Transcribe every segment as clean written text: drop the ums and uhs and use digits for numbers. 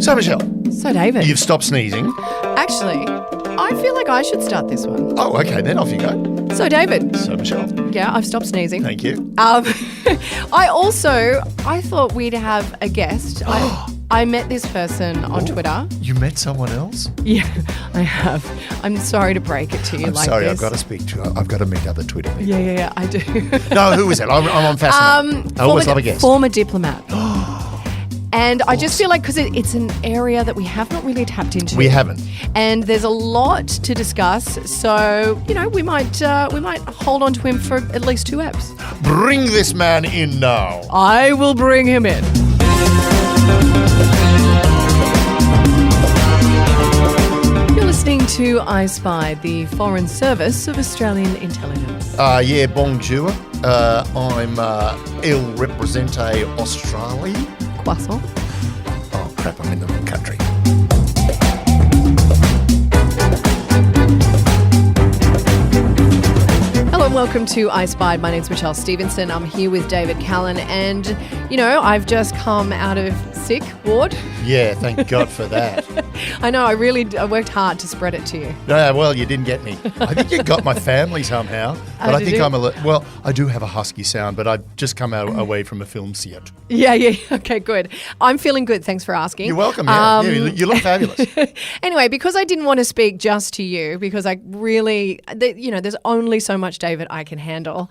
So, Michelle, So, David. you've stopped sneezing. Actually, I feel like I should start this one. Oh, okay, then off you go. So, David. So, Michelle, Yeah, I've stopped sneezing. thank you. I thought we'd have a guest. I met this person on Twitter. You met someone else? Yeah, I have. I'm sorry to break it to you I'm like sorry, this. I've got to speak to you. I've got to meet other Twitter people. Yeah, I do. No, who is it? I'm fascinated. I always love a guest. Former diplomat. And I just feel like because it's an area that we have not really tapped into. We haven't. And there's a lot to discuss. So, we might hold on to him for at least 2 eps. Bring this man in now. I will bring him in. You're listening to I Spy, the Foreign Service of Australian Intelligence. Yeah, bonjour. I'm Il Represente Australie. Croissant. Oh, crap, I'm in the wrong country. Hello and welcome to I Spy. My name's Michelle Stevenson. I'm here with David Callan and, I've just come out of sick ward. Yeah, thank God for that. I know, I worked hard to spread it to you. No, well, you didn't get me. I think you got my family somehow. But I did think you? I do have a husky sound, but I've just come away from a film set. Yeah. Okay, good. I'm feeling good. Thanks for asking. You're welcome. Yeah, you look fabulous. Anyway, because I didn't want to speak just to you, because I really, there's only so much, David, I can handle.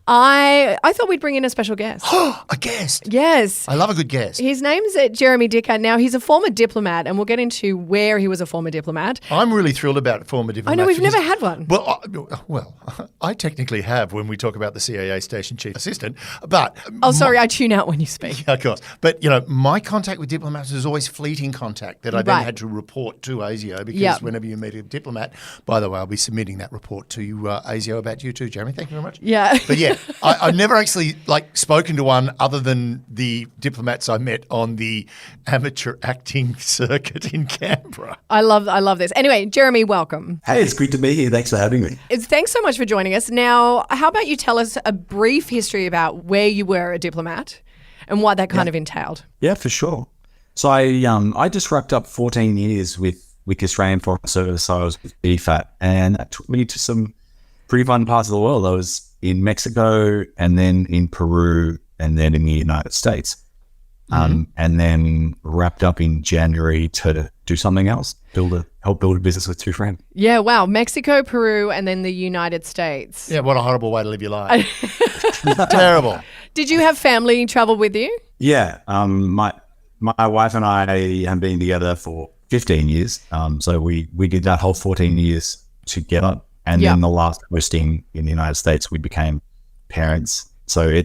I thought we'd bring in a special guest. A guest. Yes. I love a good guest. His name's Jeremy Dicker. Now, he's a former diplomat, and we'll get into where he was a former diplomat. I'm really thrilled about former diplomats. I know, we've never had one. Well, I technically have when we talk about the CIA Station Chief Assistant, but... Oh, sorry, I tune out when you speak. Yeah, of course. But, my contact with diplomats is always fleeting contact that I then had to report to ASIO because whenever you meet a diplomat, by the way, I'll be submitting that report to ASIO about you too, Jeremy. Thank you very much. Yeah. But yeah, I've never actually spoken to one other than the diplomats I met on the amateur acting circuit in Canberra. I love this. Anyway, Jeremy, welcome. Hey, it's great to be here. Thanks for having me. Thanks so much for joining us. Now, how about you tell us a brief history about where you were a diplomat and what that kind of entailed? Yeah, for sure. So I just wrapped up 14 years with the Australian Foreign Service. So I was with BFAT, and that took me to some pretty fun parts of the world. I was in Mexico, and then in Peru, and then in the United States. And then wrapped up in January to do something else, help build a business with 2 friends. Yeah, wow. Mexico, Peru, and then the United States. Yeah, what a horrible way to live your life. Terrible. Did you have family travel with you? Yeah, my wife and I have been together for 15 years. So we did that whole 14 years together. And then the last posting in the United States, we became parents. So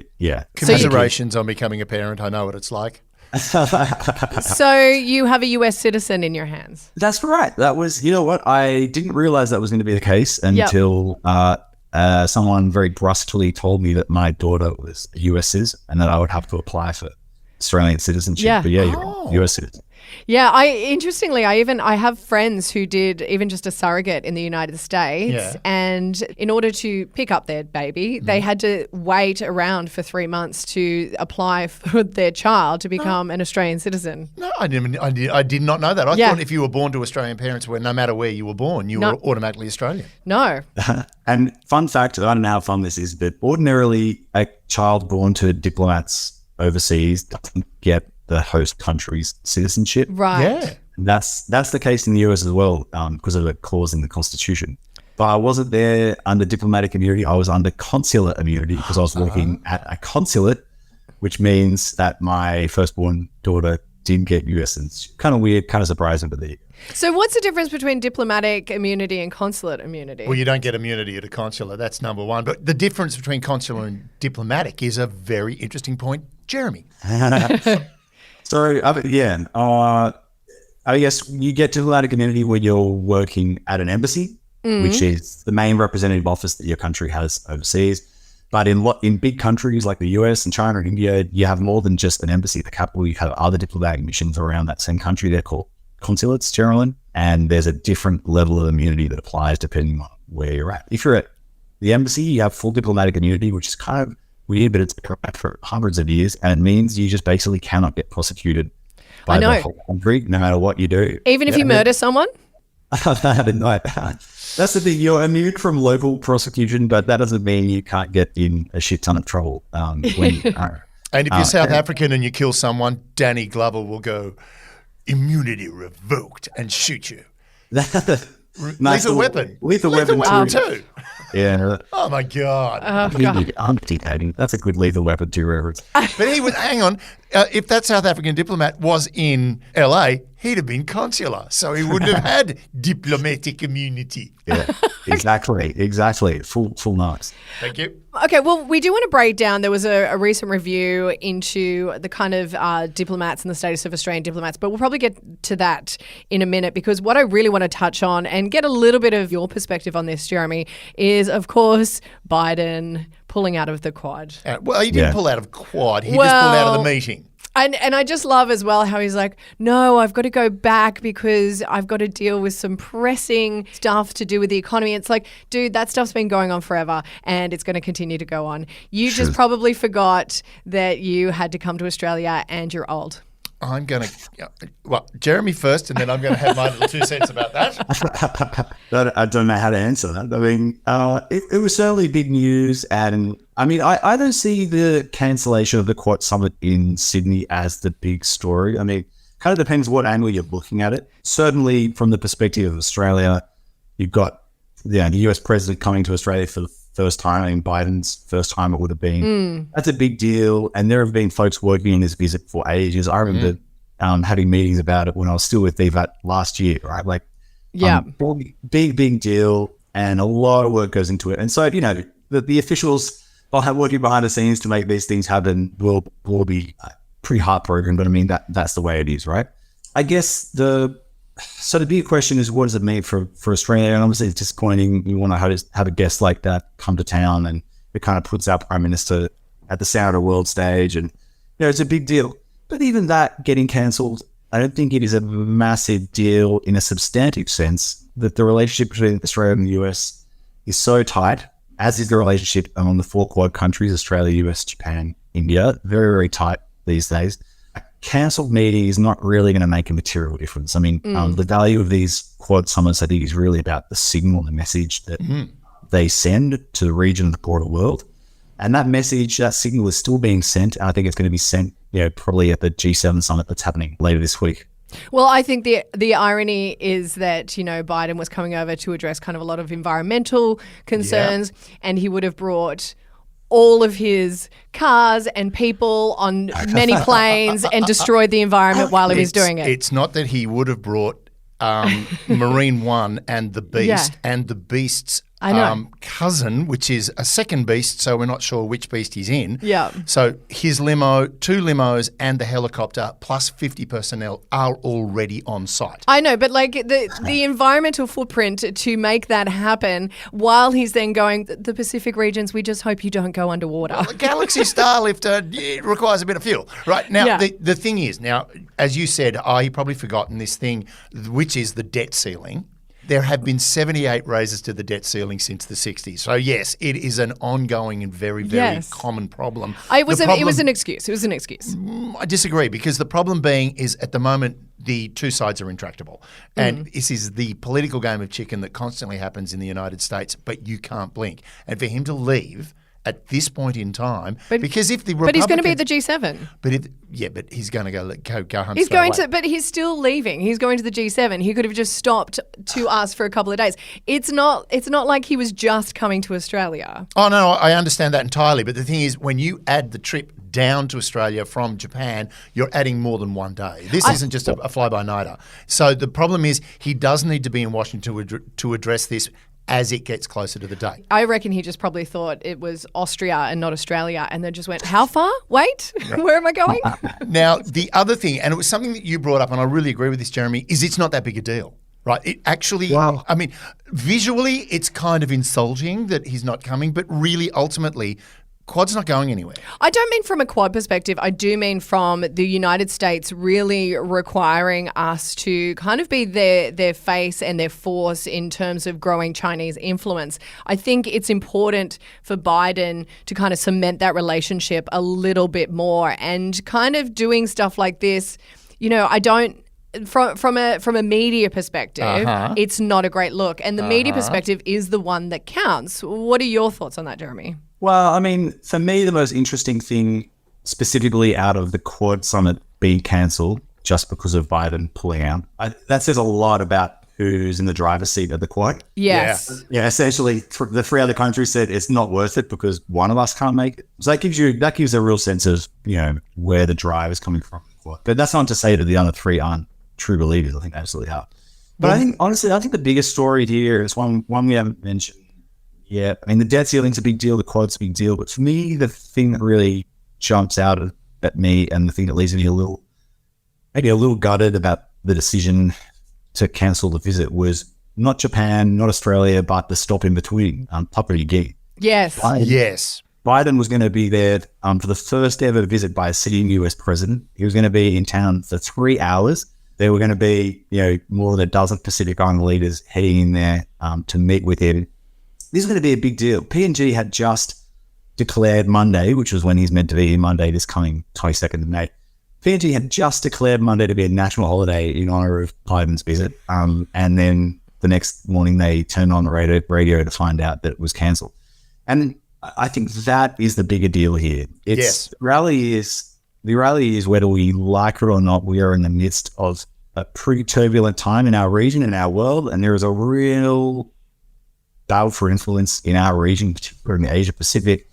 Commiserations on becoming a parent. I know what it's like. So you have a US citizen in your hands. That's right. That was, I didn't realize that was going to be the case until someone very brusquely told me that my daughter was a US citizen and that I would have to apply for Australian citizenship. Yeah. But you're US citizen. Yeah, I have friends who did even just a surrogate in the United States, and in order to pick up their baby, they had to wait around for 3 months to apply for their child to become an Australian citizen. No, I did not know that. I thought if you were born to Australian parents, where no matter where you were born, you were automatically Australian. No. And fun fact, I don't know how fun this is, but ordinarily a child born to diplomats overseas doesn't get the host country's citizenship. Right. Yeah. And that's the case in the US as well, because of a clause in the Constitution. But I wasn't there under diplomatic immunity. I was under consular immunity because I was working at a consulate, which means that my firstborn daughter didn't get US. And it's kind of weird, kind of surprising, but there you go. So what's the difference between diplomatic immunity and consulate immunity? Well, you don't get immunity at a consular. That's number one. But the difference between consular and diplomatic is a very interesting point. Jeremy. So, I guess you get diplomatic immunity when you're working at an embassy, which is the main representative office that your country has overseas. But in big countries like the US and China and India, you have more than just an embassy at the capital. You have other diplomatic missions around that same country. They're called consulates generally, and there's a different level of immunity that applies depending on where you're at. If you're at the embassy, you have full diplomatic immunity, which is kind of weird, but it's been around for hundreds of years, and it means you just basically cannot get prosecuted by the whole country, no matter what you do. Even if you murder someone? That's the thing. You're immune from local prosecution, but that doesn't mean you can't get in a shit ton of trouble when you are. And if you're South African and you kill someone, Danny Glover will go, immunity revoked, and shoot you. Lethal weapon. Lethal weapon too. Yeah. Oh my God. That's a good lethal weapon too reference. But he was, hang on, if that South African diplomat was in LA, he'd have been consular, so he wouldn't have had diplomatic immunity. Yeah, exactly. Full marks. Thank you. Okay, well, we do want to break down. There was a recent review into the kind of diplomats and the status of Australian diplomats, but we'll probably get to that in a minute, because what I really want to touch on and get a little bit of your perspective on this, Jeremy, is, of course, Biden pulling out of the Quad. Well, he didn't pull out of Quad. He just pulled out of the meeting. And I just love as well how he's like, no, I've got to go back because I've got to deal with some pressing stuff to do with the economy. It's like, dude, that stuff's been going on forever and it's going to continue to go on. You just probably forgot that you had to come to Australia and you're old. I'm going to, well, Jeremy first, and then I'm going to have my little 2 cents about that. I don't know how to answer that. I mean, it was certainly big news. And I mean, I don't see the cancellation of the Quad Summit in Sydney as the big story. I mean, kind of depends what angle you're looking at it. Certainly from the perspective of Australia, you've got the US president coming to Australia for the first time. I mean, Biden's first time it would have been. That's a big deal. And there have been folks working on this visit for ages. I remember having meetings about it when I was still with DVAT last year, right? Like, big deal. And a lot of work goes into it. And so, you know, the officials working behind the scenes to make these things happen will be pretty heartbroken. But I mean, that's the way it is, right? I guess the big question is, what does it mean for Australia? And obviously it's disappointing. You want to have a guest like that come to town, and it kind of puts our Prime Minister at the center of the world stage. And, you know, it's a big deal. But even that getting cancelled, I don't think it is a massive deal in a substantive sense, that the relationship between Australia and the US is so tight, as is the relationship among the 4 Quad countries, Australia, US, Japan, India, very, very tight these days. Cancelled meeting is not really going to make a material difference. I mean, the value of these Quad summits, I think, is really about the signal and the message that they send to the region and the broader world. And that message, that signal is still being sent. And I think it's going to be sent, you know, probably at the G7 summit that's happening later this week. Well, I think the irony is that, you know, Biden was coming over to address kind of a lot of environmental concerns, and he would have brought all of his cars and people on many planes and destroyed the environment while he was doing it. It's not that he would have brought Marine One and the Beast and the Beast's cousin, which is a second beast, so we're not sure which beast he's in. Yeah. So his limo, 2 limos and the helicopter plus 50 personnel are already on site. I know, but like the environmental footprint to make that happen while he's then going, the Pacific regions, we just hope you don't go underwater. Well, the Galaxy Starlifter, it requires a bit of fuel. Right, now the thing is, now, as you said, he probably forgotten this thing, which is the debt ceiling. There have been 78 raises to the debt ceiling since the 60s. So, yes, it is an ongoing and very, very common problem. It was an excuse. It was an excuse. I disagree, because the problem being is, at the moment, the two sides are intractable. And this is the political game of chicken that constantly happens in the United States, but you can't blink. And for him to leave at this point in time, because if the Republicans, but he's going to be at the G7. But he's going to go home. He's going to, but he's still leaving. He's going to the G7. He could have just stopped to us for a couple of days. It's not like he was just coming to Australia. Oh no, I understand that entirely. But the thing is, when you add the trip down to Australia from Japan, you're adding more than one day. This isn't just a fly-by-nighter. So the problem is, he does need to be in Washington to address this as it gets closer to the date. I reckon he just probably thought it was Austria and not Australia, and then just went, how far? Wait, where am I going? Now, the other thing, and it was something that you brought up, and I really agree with this, Jeremy, is it's not that big a deal. Right. It actually, I mean, visually, it's kind of insulting that he's not coming, but really, ultimately, Quad's not going anywhere. I don't mean from a Quad perspective. I do mean from the United States really requiring us to kind of be their face and their force in terms of growing Chinese influence. I think it's important for Biden to kind of cement that relationship a little bit more, and kind of doing stuff like this. I don't. From a media perspective, it's not a great look. And the media perspective is the one that counts. What are your thoughts on that, Jeremy? Well, I mean, for me, the most interesting thing specifically out of the Quad Summit being cancelled just because of Biden pulling out, that says a lot about who's in the driver's seat of the Quad. Yes. Yeah, essentially, the 3 other countries said it's not worth it because one of us can't make it. So that gives a real sense of, where the drive is coming from. But that's not to say that the other 3 aren't true believers. I think they absolutely are. But I think, honestly, the biggest story here is one we haven't mentioned yet. I mean, the debt ceiling's a big deal, the Quad's a big deal. But for me, the thing that really jumps out at me and the thing that leaves me maybe a little gutted about the decision to cancel the visit was not Japan, not Australia, but the stop in between, Papua New Guinea. Yes. Biden was going to be there for the first ever visit by a sitting US president. He was going to be in town for 3 hours. There were going to be, more than a dozen Pacific Island leaders heading in there to meet with him. This is going to be a big deal. PNG had just declared Monday, which was when he's meant to be Monday, this coming 22nd of May. PNG had just declared Monday to be a national holiday in honor of Biden's visit. And then the next morning they turned on the radio to find out that it was cancelled. And I think that is the bigger deal here. The reality is whether we like it or not, we are in the midst of a pretty turbulent time in our region, in our world. And there is a real battle for influence in our region, particularly in the Asia Pacific,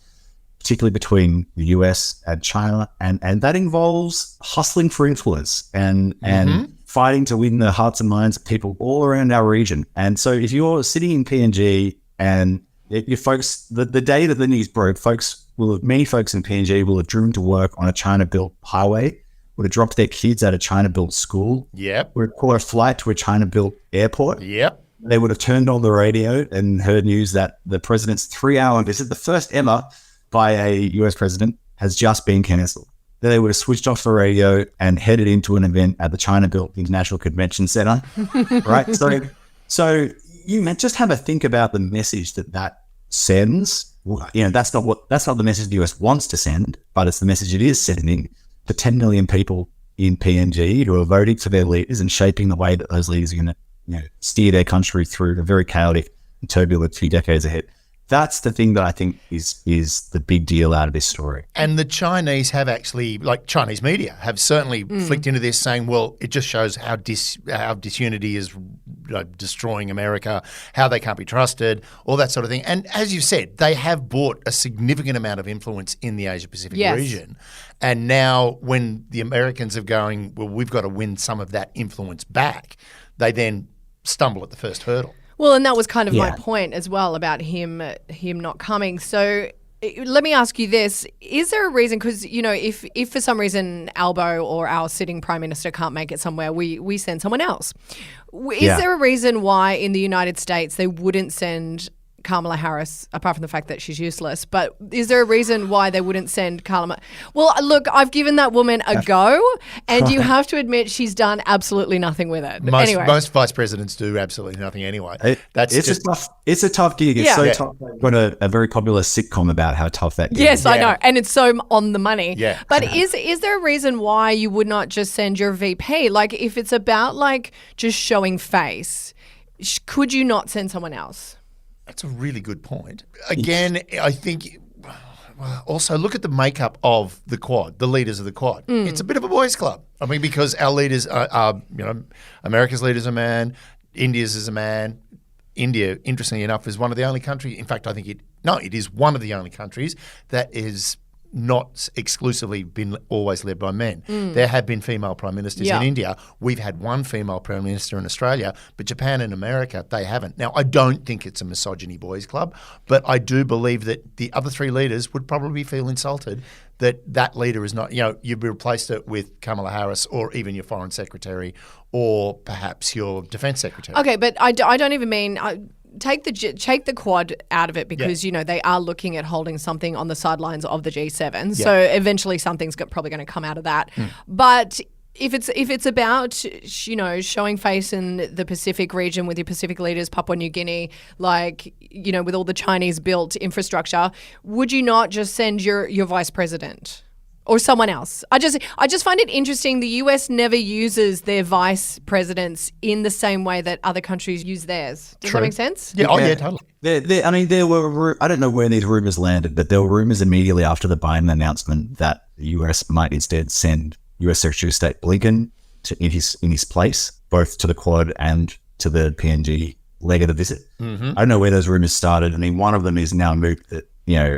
particularly between the US and China. And that involves hustling for influence and fighting to win the hearts and minds of people all around our region. And so if you're sitting in PNG and you folks, the day that the news broke, many folks in PNG will have driven to work on a China-built highway, would have dropped their kids at a China-built school, would have caught a flight to a China-built airport. They would have turned on the radio and heard news that the president's 3-hour visit, the first ever by a US president, has just been cancelled. Then they would have switched off the radio and headed into an event at the China-built International Convention Center, right? So you just have a think about the message that sends. That's not the message the US wants to send, but it's the message it is sending to 10 million people in PNG who are voting for their leaders and shaping the way that those leaders are going to steer their country through a very chaotic and turbulent few decades ahead. That's the thing that I think is the big deal out of this story. And the Chinese have actually, like Chinese media, have certainly flicked into this saying, well, it just shows how disunity is destroying America, how they can't be trusted, all that sort of thing. And as you said, they have bought a significant amount of influence in the Asia-Pacific region. And now when the Americans are going, well, we've got to win some of that influence back, they then stumble at the first hurdle. Well, and that was kind of my point as well about him not coming. So let me ask you this. Is there a reason, because, if for some reason Albo or our sitting Prime Minister can't make it somewhere, we send someone else. Is there a reason why in the United States they wouldn't send Kamala Harris, apart from the fact that she's useless, but is there a reason why they wouldn't send Kamala? Well, look, I've given that woman a go, and you have to admit she's done absolutely nothing with it. Most vice presidents do absolutely nothing anyway. It's a tough gig. It's so tough. I've got a very popular sitcom about how tough that gig is. Yes, I know, and it's so on the money. Yeah. But is there a reason why you would not just send your VP? Like, if it's about just showing face, could you not send someone else? That's a really good point. Again, I think also look at the makeup of the Quad, the leaders of the Quad. It's a bit of a boys' club. I mean, because our leaders are America's leader's a man, India's is a man. India, interestingly enough, is one of the only countries. In fact, I think it is one of the only countries that is not exclusively been always led by men. There have been female prime ministers in India. We've had one female prime minister in Australia, but Japan and America, they haven't. Now, I don't think it's a misogyny boys club, but I do believe that the other 3 leaders would probably feel insulted that leader is not, you've replaced it with Kamala Harris or even your foreign secretary or perhaps your defense secretary. Okay, but I don't even mean... Take the Quad out of it because, they are looking at holding something on the sidelines of the G7. Yeah. So eventually something's probably going to come out of that. But if it's about, showing face in the Pacific region with your Pacific leaders, Papua New Guinea, with all the Chinese built infrastructure, would you not just send your vice president? or someone else. I just find it interesting. The US never uses their vice presidents in the same way that other countries use theirs. Does that make sense? Yeah. Oh, yeah, totally. There were, I don't know where these rumors landed, but there were rumors immediately after the Biden announcement that the US might instead send US Secretary of State Blinken in his place, both to the Quad and to the PNG leg of the visit. I don't know where those rumors started. I mean, one of them is now moved that,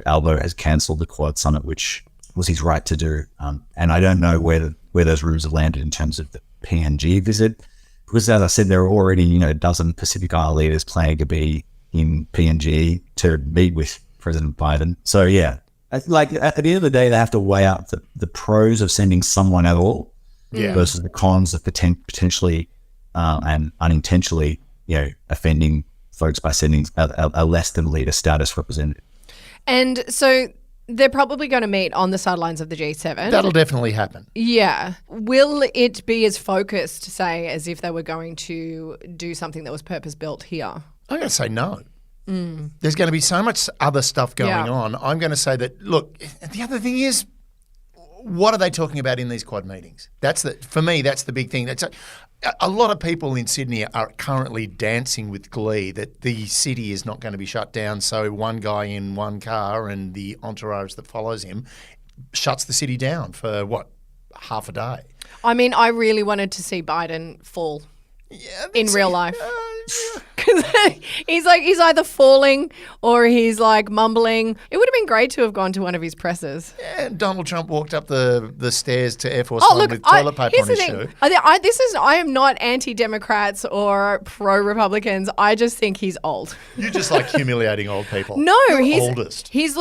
Albo has cancelled the Quad summit, which was his right to do. And I don't know where those rumors have landed in terms of the PNG visit, because as I said, there are already, a dozen Pacific Isle leaders planning to be in PNG to meet with President Biden. So yeah, at the end of the day, they have to weigh up the pros of sending someone at all versus the cons of potentially and unintentionally, offending folks by sending a less than leader status representative. And so they're probably going to meet on the sidelines of the G7. That'll definitely happen. Yeah. Will it be as focused, say, as if they were going to do something that was purpose-built here? I'm going to say no. There's going to be so much other stuff going on. I'm going to say that, look, the other thing is, what are they talking about in these Quad meetings? For me, that's the big thing. A lot of people in Sydney are currently dancing with glee that the city is not going to be shut down. So one guy in one car and the entourage that follows him shuts the city down for, half a day. I mean, I really wanted to see Biden fall in real life. Because he's either falling or he's mumbling. It would have been great to have gone to one of his presses. Yeah, Donald Trump walked up the stairs to Air Force One with toilet paper on his shoe. I am not anti-Democrats or pro-Republicans. I just think he's old. You just like humiliating old people. No, he's oldest. He's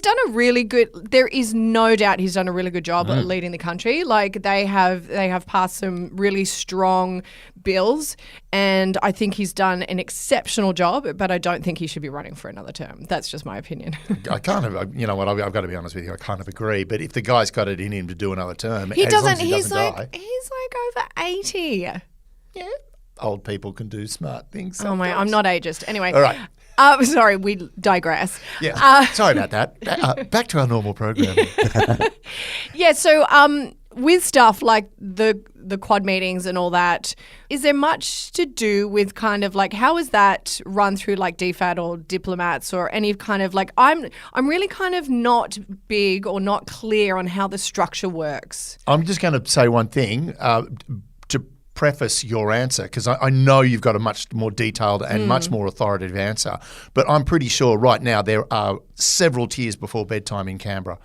done a really good. There is no doubt he's done a really good job at leading the country. They have passed some really strong bills, and I think he's done an exceptional job, but I don't think he should be running for another term. That's just my opinion. I kind of, you know what, I've got to be honest with you, I kind of agree, but if the guy's got it in him to do another term, he's over 80. Yeah. Old people can do smart things sometimes. Oh my, I'm not ageist. Anyway. All right. Sorry, we digress. Yeah, sorry about that. Back to our normal programming. Yeah, so with stuff like the Quad meetings and all that, is there much to do with kind of how is that run through DFAT or diplomats or any kind of I'm really kind of not big or not clear on how the structure works. I'm just going to say one thing to preface your answer, because I know you've got a much more detailed and much more authoritative answer, but I'm pretty sure right now there are several tears before bedtime in Canberra.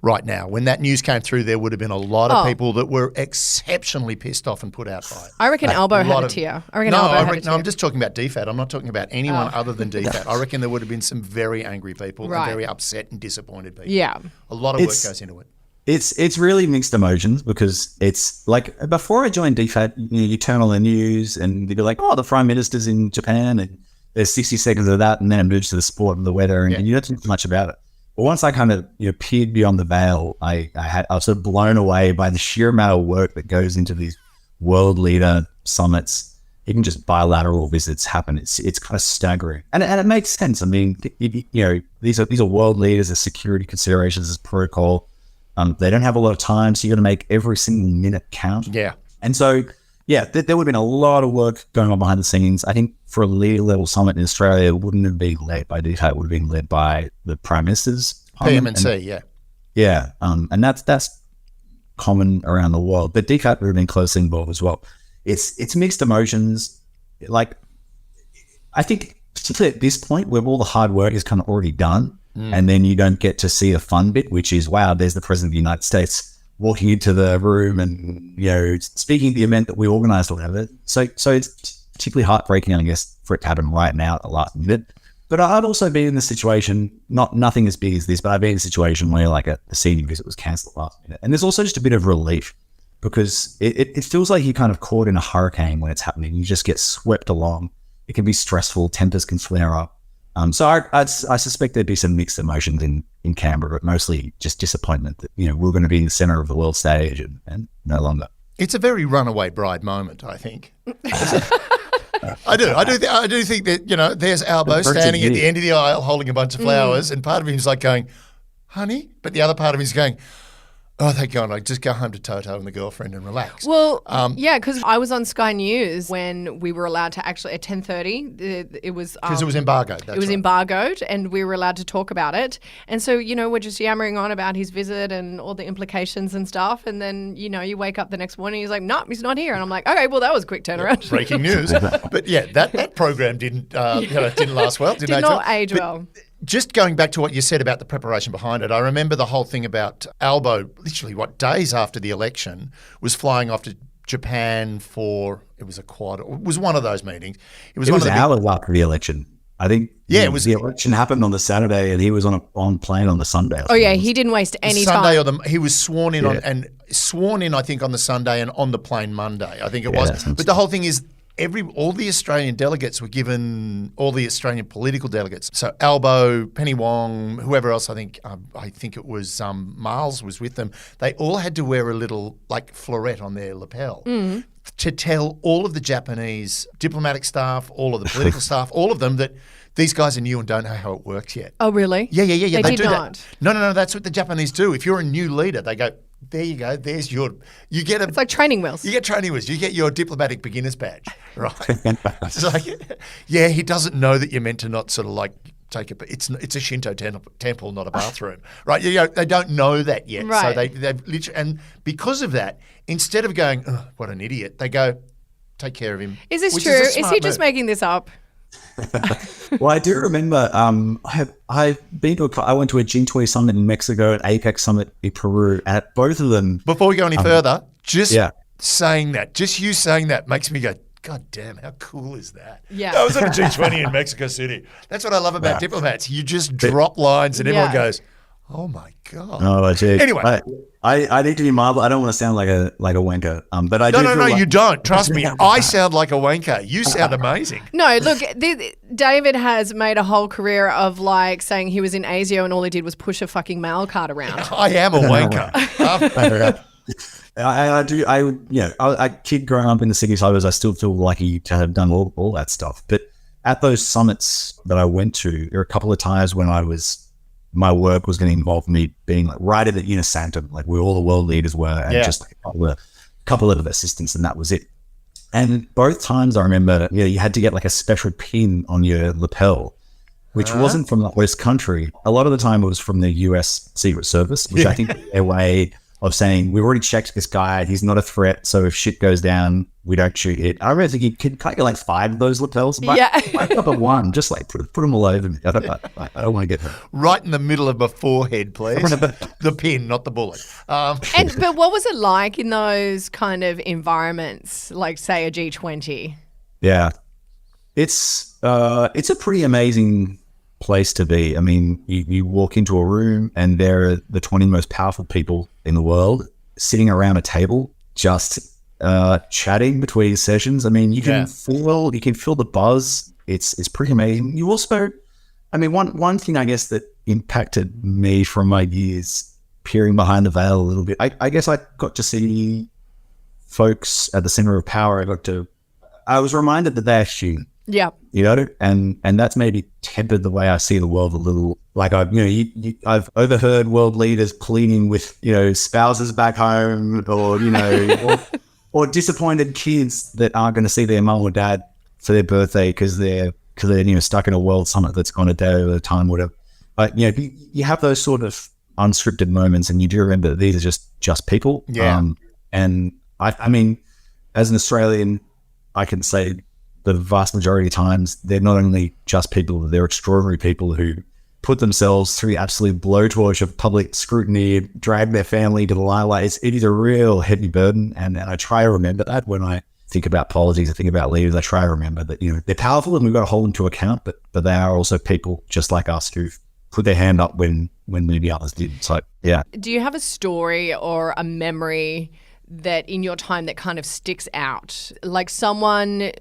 Right now, when that news came through, there would have been a lot of people that were exceptionally pissed off and put out by it. I reckon Albo had a tear. No, I'm just talking about DFAT. I'm not talking about anyone other than DFAT. I reckon there would have been some very angry people and very upset and disappointed people. Yeah. A lot of work goes into it. It's really mixed emotions, because it's before I joined DFAT, you turn on the news and you'd be like, the Prime Minister's in Japan, and there's 60 seconds of that, and then it moves to the sport and the weather, and you don't think much about it. But once I kind of peered beyond the veil, I was sort of blown away by the sheer amount of work that goes into these world leader summits. Even just bilateral visits happen. It's kind of staggering, and it makes sense. I mean, these are world leaders. There's security considerations, there's protocol. They don't have a lot of time, so you got to make every single minute count. Yeah, and so. Yeah, there would have been a lot of work going on behind the scenes. I think for a leader-level summit in Australia, it wouldn't have been led by DFAT. It would have been led by the Prime Minister's PM&C, yeah. Yeah, and that's common around the world. But DFAT would have been closely involved as well. It's mixed emotions. I think particularly at this point where all the hard work is kind of already done, and then you don't get to see the fun bit, which is, wow, there's the President of the United States walking into the room and, speaking at the event that we organised or whatever. So it's particularly heartbreaking, I guess, for it to happen right now at the last minute. But I'd also been in the situation, nothing as big as this, but I've been in a situation where a senior visit was cancelled last minute. And there's also just a bit of relief, because it feels like you're kind of caught in a hurricane when it's happening. You just get swept along. It can be stressful. Tempers can flare up. So I suspect there'd be some mixed emotions in Canberra, but mostly just disappointment that, we're going to be in the centre of the world stage and no longer. It's a very runaway bride moment, I think. I do think that, there's Albo standing at the end of the aisle holding a bunch of flowers, and part of him is going, honey, but the other part of him is going, Oh, they're going, like, just go home to Toto and the girlfriend and relax. Well, yeah, because I was on Sky News when we were allowed to actually, at 10:30, it was... Because it was embargoed. It was embargoed and we were allowed to talk about it. And so, we're just yammering on about his visit and all the implications and stuff. And then, you wake up the next morning, he's like, nope, he's not here. And I'm like, okay, well, that was a quick turnaround. Breaking news. But yeah, that program didn't last well. Did not age well. Just going back to what you said about the preparation behind it, I remember the whole thing about Albo, literally days after the election, was flying off to Japan for, it was one of those meetings. It was hours after the election. I think the election happened on the Saturday and he was on plane on the Sunday. Oh yeah, he didn't waste any time. He was sworn in I think on the Sunday and on the plane Monday, I think it was. But the whole thing is, all the Australian delegates were given, all the Australian political delegates. So Albo, Penny Wong, whoever else, I think it was Miles was with them. They all had to wear a little floret on their lapel to tell all of the Japanese diplomatic staff, all of the political staff, all of them that these guys are new and don't know how it works yet. Oh, really? Yeah. They did not. That. No. That's what the Japanese do. If you're a new leader, they go, there you go. There's it's like training wheels. You get training wheels. You get your diplomatic beginner's badge, right? It's like, yeah, he doesn't know that you're meant to not sort of take it, but it's a Shinto temple, not a bathroom, right? They don't know that yet, right. So they've literally, and because of that, instead of going, oh, what an idiot, they go, take care of him. Is this true? Is he just making this up? Well, I do remember I went to a G20 summit in Mexico, an APEC summit in Peru, and at both of them... Before we go any further, saying that makes me go, God damn, how cool is that? Yeah. I was at a G20 in Mexico City. That's what I love about diplomats. You just drop lines and everyone goes, oh my God. Oh, gee. Anyway. I need to be mild. I don't want to sound like a wanker. But I do. No, you don't. Trust me. I sound like a wanker. You sound amazing. No, look, David has made a whole career of saying he was in ASIO and all he did was push a fucking mail cart around. I am a wanker. I do. I kid growing up in the city suburbs, I still feel lucky to have done all that stuff. But at those summits that I went to, there were a couple of times when my work was going to involve me being right at the inner sanctum, where all the world leaders were, and just a couple of assistants, and that was it. And both times I remember, you had to get a special pin on your lapel, which wasn't from the West Country. A lot of the time it was from the US Secret Service, which I think is their way of saying, we've already checked this guy, he's not a threat, so if shit goes down, we don't shoot it. I remember thinking, can't get 5 of those lapels? But I up at one, just put them all over me. I don't want to get hurt. Right in the middle of my forehead, please. The pin, not the bullet. But what was it like in those kind of environments, say a G20? Yeah. It's a pretty amazing place to be. I mean, you walk into a room and there are the 20 most powerful people in the world sitting around a table just chatting between sessions. I mean, you can feel the buzz. It's pretty amazing. You also, one thing I guess that impacted me from my years peering behind the veil a little bit, I guess I got to see folks at the center of power. I was reminded that they're human. Yeah. And that's maybe tempered the way I see the world a little. I've overheard world leaders pleading with, spouses back home or, or disappointed kids that aren't going to see their mum or dad for their birthday because they're stuck in a world summit that's gone a day over time, whatever. But, you have those sort of unscripted moments and you do remember that these are just people. Yeah. And I mean, as an Australian, I can say the vast majority of times, they're not only just people, they're extraordinary people who put themselves through the absolute blowtorch of public scrutiny, drag their family to the limelight. It is a real heavy burden. And I try to remember that when I think about politics, I think about leaders, I try to remember that, they're powerful and we've got to hold them to account, but they are also people just like us who've put their hand up when maybe others didn't. So, yeah. Do you have a story or a memory that in your time that kind of sticks out, someone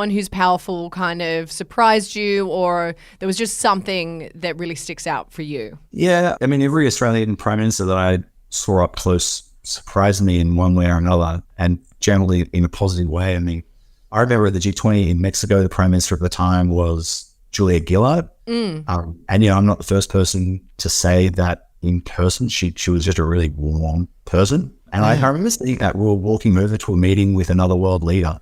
who's powerful kind of surprised you, or there was just something that really sticks out for you? Yeah, every Australian Prime Minister that I saw up close surprised me in one way or another, and generally in a positive way. I remember at the G20 in Mexico, the Prime Minister at the time was Julia Gillard. And I'm not the first person to say that, in person. She was just a really warm person. And I remember seeing that we were walking over to a meeting with another world leader,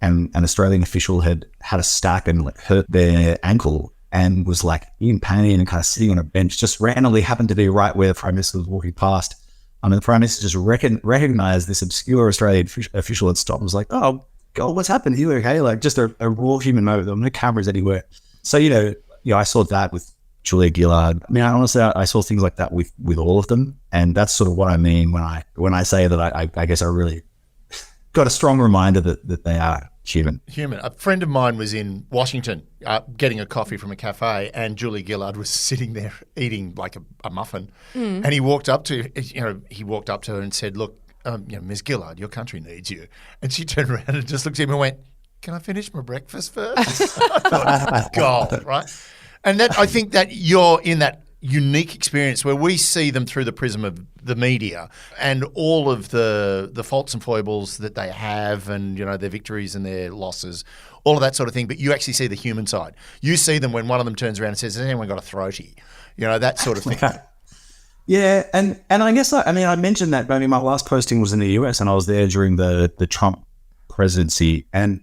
and an Australian official had a stack and like hurt their ankle and was like in pain and kind of sitting on a bench, just randomly happened to be right where the Prime Minister was walking past. I mean, the Prime Minister just recognized this obscure Australian official and stopped and was like, oh, God, what's happened? Are you okay? Like just a raw human moment. There were no cameras anywhere. So, I saw that with Julia Gillard. I mean, honestly, I saw things like that with all of them. And that's sort of what I mean when I say that I guess I really got a strong reminder that they are human. A friend of mine was in Washington getting a coffee from a cafe, and Julia Gillard was sitting there eating like a muffin. And he walked up to her and said, look, Ms. Gillard, your country needs you. And she turned around and just looked at him and went, can I finish my breakfast first? I thought, God, right? And I think that you're in that unique experience where we see them through the prism of the media and all of the faults and foibles that they have, and their victories and their losses, all of that sort of thing. But you actually see the human side. You see them when one of them turns around and says, has anyone got a throaty? That sort of thing. Yeah, and I guess I mentioned that. I mean, my last posting was in the US, and I was there during the Trump presidency, and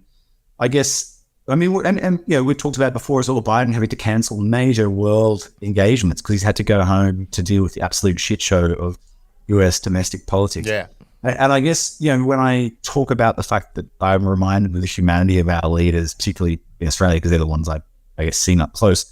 I guess. I mean, we've talked about before as well, Biden having to cancel major world engagements because he's had to go home to deal with the absolute shit show of US domestic politics. Yeah. And I guess, when I talk about the fact that I'm reminded of the humanity of our leaders, particularly in Australia, because they're the ones I guess seen up close,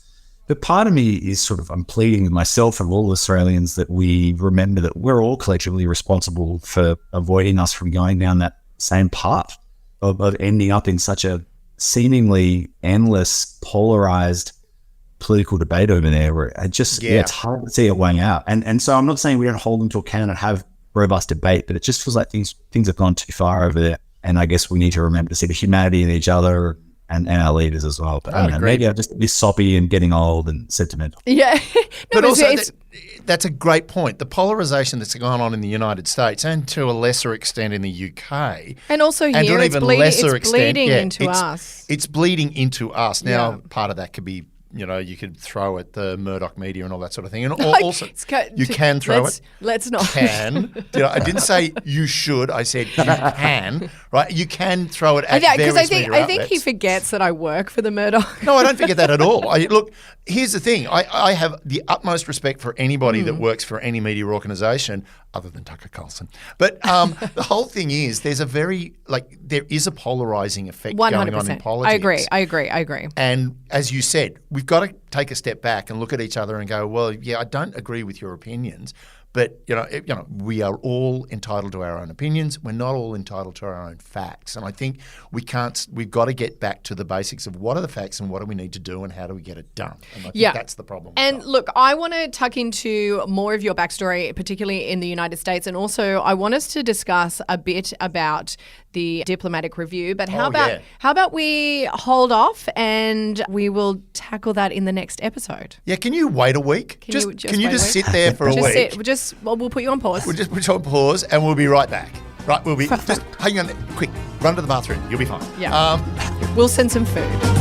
but part of me is sort of, I'm pleading with myself and all Australians that we remember that we're all collectively responsible for avoiding us from going down that same path of ending up in such a seemingly endless, polarized political debate over there where it's hard to see it weighing out. And so I'm not saying we don't hold them to account and have robust debate, but it just feels like things have gone too far over there. And I guess we need to remember to see the humanity in each other and our leaders as well. But I don't know, maybe I'm just a bit soppy and getting old and sentimental. Yeah. But also, that's a great point. The polarisation that's gone on in the United States and to a lesser extent in the UK. And also here, and it's bleeding into us. It's bleeding into us. Now, part of that could be, you could throw at the Murdoch media and all that sort of thing. And also, you can throw it. Let's not. I didn't say you should. I said you can, right? You can throw it at various media outlets. I think he forgets that I work for the Murdoch. No, I don't forget that at all. Look, here's the thing. I have the utmost respect for anybody that works for any media organisation other than Tucker Carlson. But the whole thing is there is a polarising effect 100%. going on in politics. I agree. And as you said, we've got to take a step back and look at each other and go, well, yeah, I don't agree with your opinions, but we are all entitled to our own opinions. We're not all entitled to our own facts. And I think we've got to get back to the basics of what are the facts and what do we need to do and how do we get it done. And I think that's the problem. And look, I want to tuck into more of your backstory, particularly in the United States. And also I want us to discuss a bit about the diplomatic review. But how about we hold off and we will tackle that in the next episode? Yeah, can you wait a week? Can you just sit there for a week? We'll put you on pause. We'll just put you on pause and we'll be right back. Right, we'll be just hang on, quick, run to the bathroom. You'll be fine. Yeah. We'll send some food.